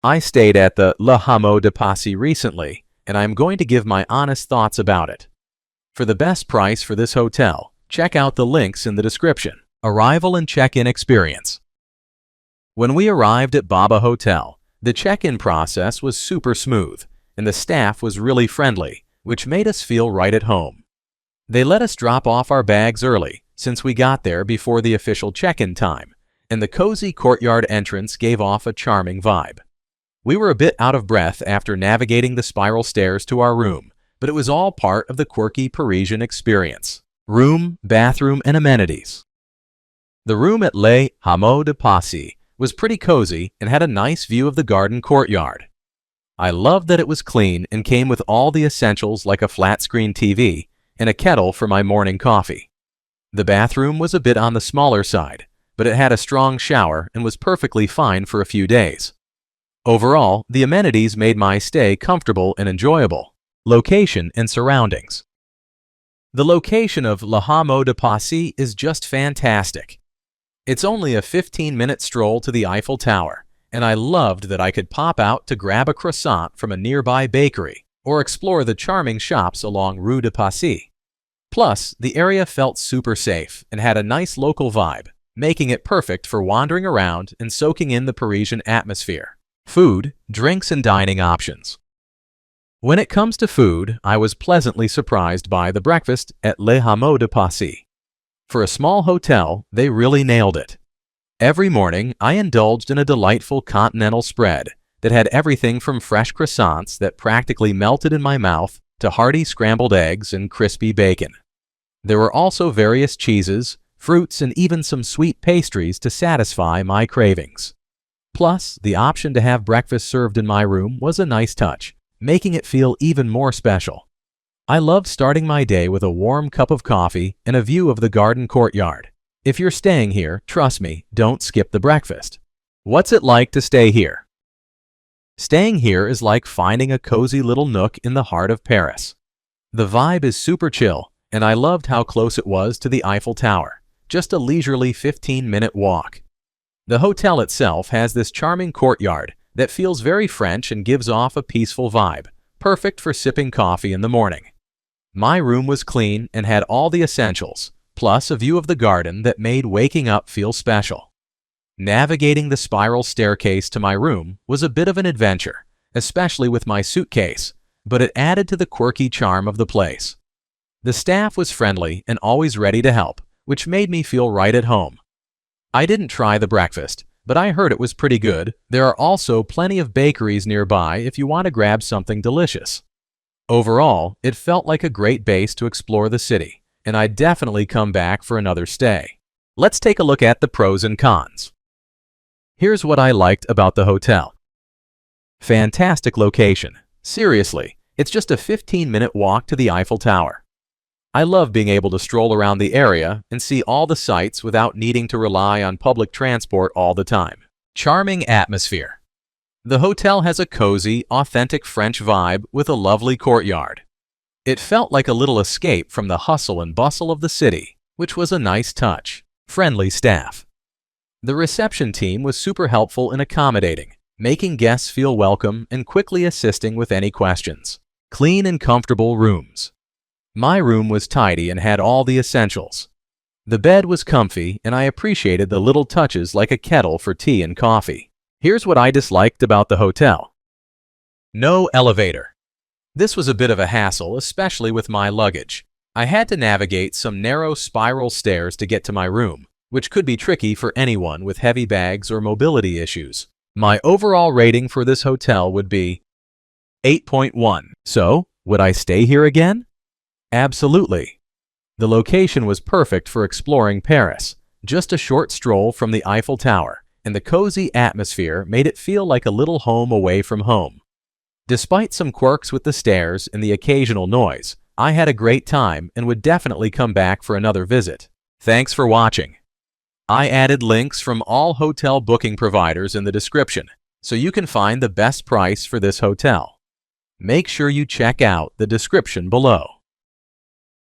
I stayed at the Hameau de Passy recently, and I'm going to give my honest thoughts about it. For the best price for this hotel, check out the links in the description. Arrival and check-in experience. When we arrived at Baba Hotel, the check-in process was super smooth, and the staff was really friendly, which made us feel right at home. They let us drop off our bags early, since we got there before the official check-in time, and the cozy courtyard entrance gave off a charming vibe. We were a bit out of breath after navigating the spiral stairs to our room, but it was all part of the quirky Parisian experience. Room, bathroom, and amenities. The room at Le Hameau de Passy was pretty cozy and had a nice view of the garden courtyard. I loved that it was clean and came with all the essentials like a flat-screen TV and a kettle for my morning coffee. The bathroom was a bit on the smaller side, but it had a strong shower and was perfectly fine for a few days. Overall, the amenities made my stay comfortable and enjoyable. Location and surroundings. The location of Le Hameau de Passy is just fantastic. It's only a 15-minute stroll to the Eiffel Tower, and I loved that I could pop out to grab a croissant from a nearby bakery or explore the charming shops along Rue de Passy. Plus, the area felt super safe and had a nice local vibe, making it perfect for wandering around and soaking in the Parisian atmosphere. Food, drinks, and dining options. When it comes to food, I was pleasantly surprised by the breakfast at Le Hameau de Passy. For a small hotel, they really nailed it. Every morning, I indulged in a delightful continental spread that had everything from fresh croissants that practically melted in my mouth to hearty scrambled eggs and crispy bacon. There were also various cheeses, fruits, and even some sweet pastries to satisfy my cravings. Plus, the option to have breakfast served in my room was a nice touch, making it feel even more special. I loved starting my day with a warm cup of coffee and a view of the garden courtyard. If you're staying here, trust me, don't skip the breakfast. What's it like to stay here? Staying here is like finding a cozy little nook in the heart of Paris. The vibe is super chill, and I loved how close it was to the Eiffel Tower, just a leisurely 15-minute walk. The hotel itself has this charming courtyard that feels very French and gives off a peaceful vibe, perfect for sipping coffee in the morning. My room was clean and had all the essentials, plus a view of the garden that made waking up feel special. Navigating the spiral staircase to my room was a bit of an adventure, especially with my suitcase, but it added to the quirky charm of the place. The staff was friendly and always ready to help, which made me feel right at home. I didn't try the breakfast, but I heard it was pretty good. There are also plenty of bakeries nearby if you want to grab something delicious. Overall, it felt like a great base to explore the city, and I'd definitely come back for another stay. Let's take a look at the pros and cons. Here's what I liked about the hotel. Fantastic location. Seriously, it's just a 15-minute walk to the Eiffel Tower. I love being able to stroll around the area and see all the sights without needing to rely on public transport all the time. Charming atmosphere. The hotel has a cozy, authentic French vibe with a lovely courtyard. It felt like a little escape from the hustle and bustle of the city, which was a nice touch. Friendly staff. The reception team was super helpful and accommodating, making guests feel welcome and quickly assisting with any questions. Clean and comfortable rooms. My room was tidy and had all the essentials. The bed was comfy, and I appreciated the little touches like a kettle for tea and coffee. Here's what I disliked about the hotel. No elevator. This was a bit of a hassle, especially with my luggage. I had to navigate some narrow spiral stairs to get to my room, which could be tricky for anyone with heavy bags or mobility issues. My overall rating for this hotel would be 8.1. So, would I stay here again? Absolutely. The location was perfect for exploring Paris, just a short stroll from the Eiffel Tower, and the cozy atmosphere made it feel like a little home away from home. Despite some quirks with the stairs and the occasional noise, I had a great time and would definitely come back for another visit. Thanks for watching. I added links from all hotel booking providers in the description, so you can find the best price for this hotel. Make sure you check out the description below.